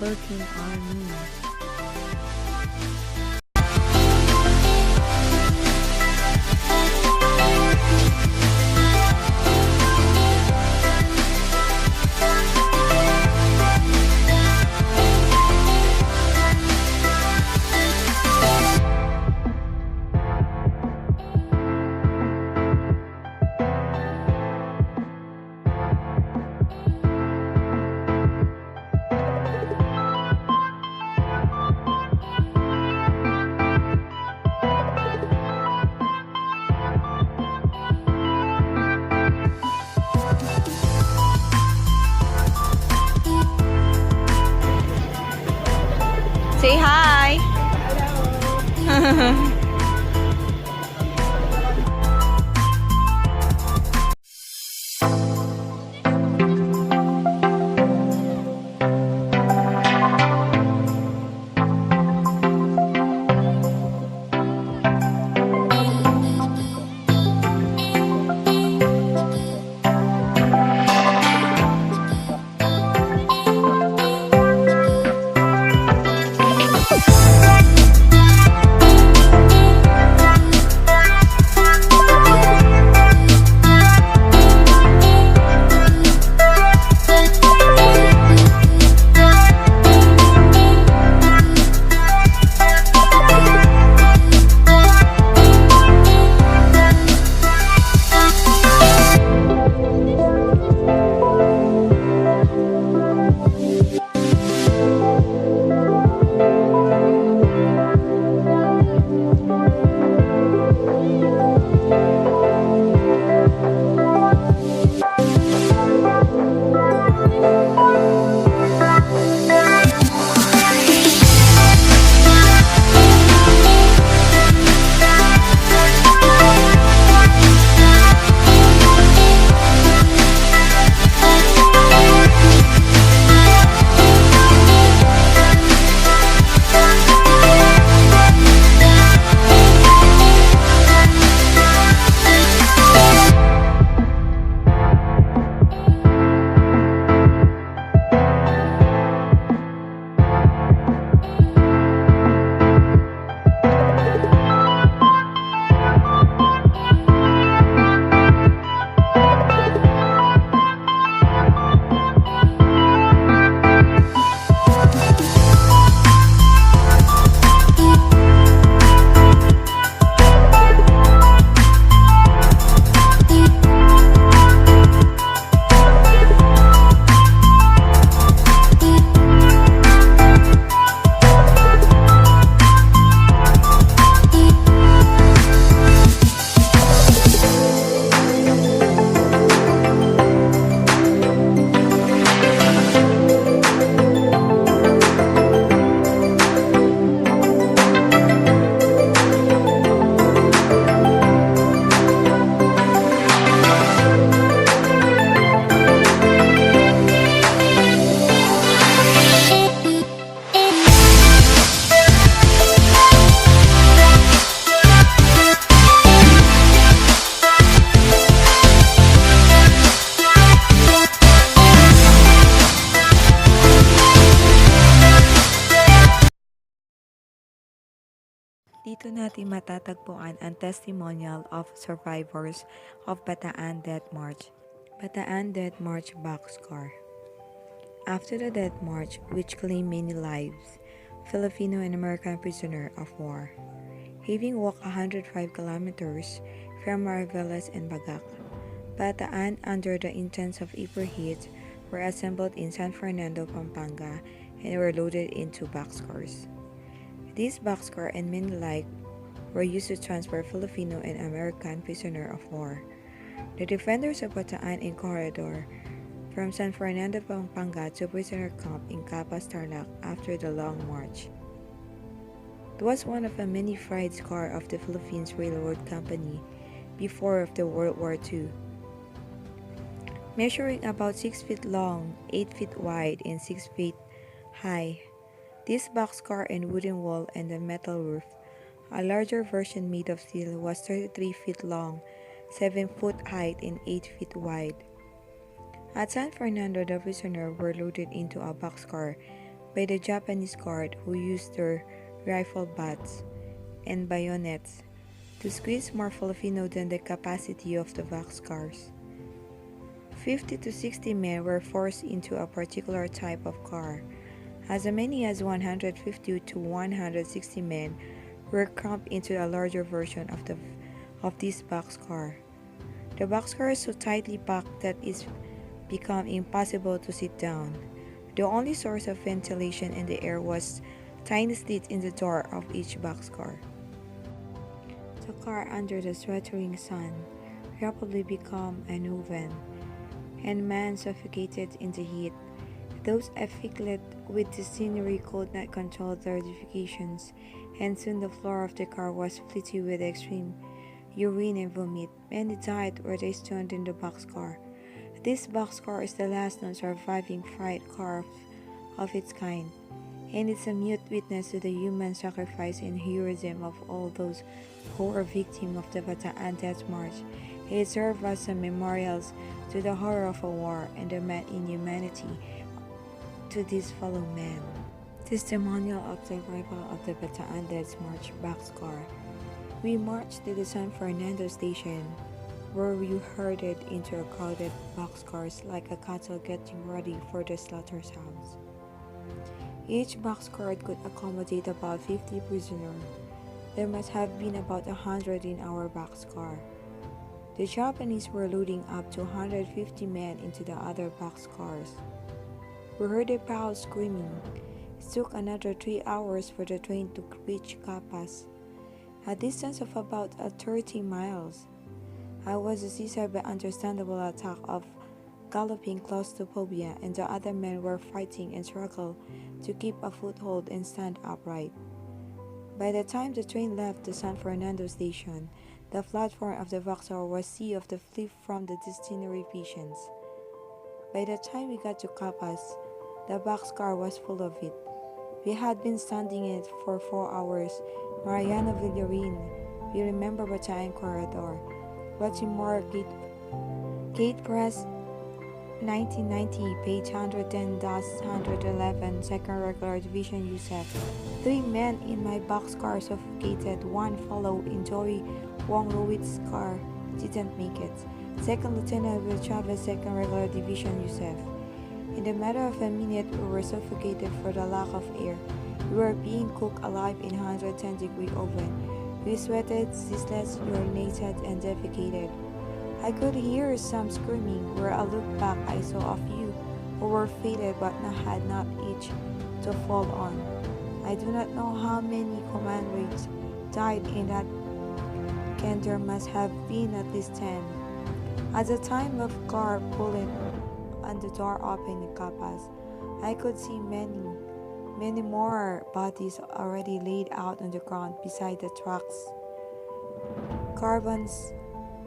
working army. Say hi! Hello! natin matatagpuan ang testimonial of survivors of Bataan Death March. Bataan Death March Boxcar. After the Death March, which claimed many lives, Filipino and American prisoner of war, having walked 105 kilometers from Mariveles and Bagak, Bataan, under the intense of April heat, were assembled in San Fernando, Pampanga, and were loaded into boxcars. These boxcar and many like were used to transfer Filipino and American prisoner of war. The defenders of Bataan in corridor from San Fernando, Pampanga to prisoner camp in Capas, Tarlac after the long march. It was one of the many freight car of the Philippines Railroad Company before of the World War II. Measuring about 6 feet long, 8 feet wide, and 6 feet high, this boxcar and wooden wall and a metal roof, a larger version made of steel, was 33 feet long, 7 foot height, and 8 feet wide. At San Fernando, the prisoners were loaded into a boxcar by the Japanese guard who used their rifle butts and bayonets to squeeze more Filipino than the capacity of the boxcars. 50 to 60 men were forced into a particular type of car. As many as 150 to 160 men were cramped into a larger version of this boxcar. The boxcar is so tightly packed that it's become impossible to sit down. The only source of ventilation in the air was tiny slits in the door of each boxcar. The car under the sweltering sun rapidly became an oven, and man suffocated in the heat. Those afflicted with dysentery could not control their defecations, and soon the floor of the car was filthy with extreme urine and vomit. Many died where they stood in the boxcar. This boxcar is the last known surviving freight car of its kind, and it's a mute witness to the human sacrifice and heroism of all those who were victims of the Bataan Death March. It serves as a memorial to the horror of a war and the inhumanity to these fellow men. Testimonial of the arrival of the Bataan Death March boxcar. We marched to the San Fernando station, where we herded into a crowded boxcars like a cattle getting ready for the slaughterhouse. Each boxcar could accommodate about 50 prisoners. There must have been about 100 in our boxcar. The Japanese were loading up to 150 men into the other boxcars. We heard a crowd screaming. It took another 3 hours for the train to reach Capas, a distance of about 30 miles. I was seized by understandable attack of galloping claustrophobia, and the other men were fighting and struggled to keep a foothold and stand upright. By the time the train left the San Fernando station, the platform of the boxcar was sea of the fleet from the dysentery patients. By the time we got to Capas, the boxcar was full of it. We had been standing in it for 4 hours. Mariano Villarin, we remember Bataan Corridor. Baltimore Gate Press, 1990, page 110-111, 2nd Regular Division USEF. 3 men in my boxcar suffocated. 1 fellow in Joey Wong Rowitz's car didn't make it. 2nd Lieutenant Will Chavez, 2nd Regular Division USEF. In a matter of a minute, we were suffocated for the lack of air. We were being cooked alive in 110-degree oven. We sweated, ceaseless, urinated, and defecated. I could hear some screaming. Where I looked back, I saw a few who were faded but had not each to fall on. I do not know how many comrades died in that camp. There must have been at least 10. At the time of car pulling and the door opening in Capas, I could see many more bodies already laid out on the ground beside the tracks. Carbons,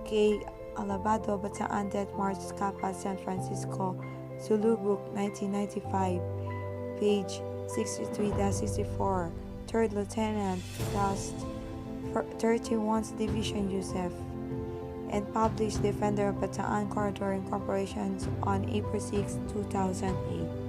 K. Alabado, Bataan Death March, Capas, San Francisco, Sulubuk, 1995, page 63-64, 3rd Lieutenant, 31st Division USEF, and published Defender of Bataan Corridor Incorporation on April 6, 2008.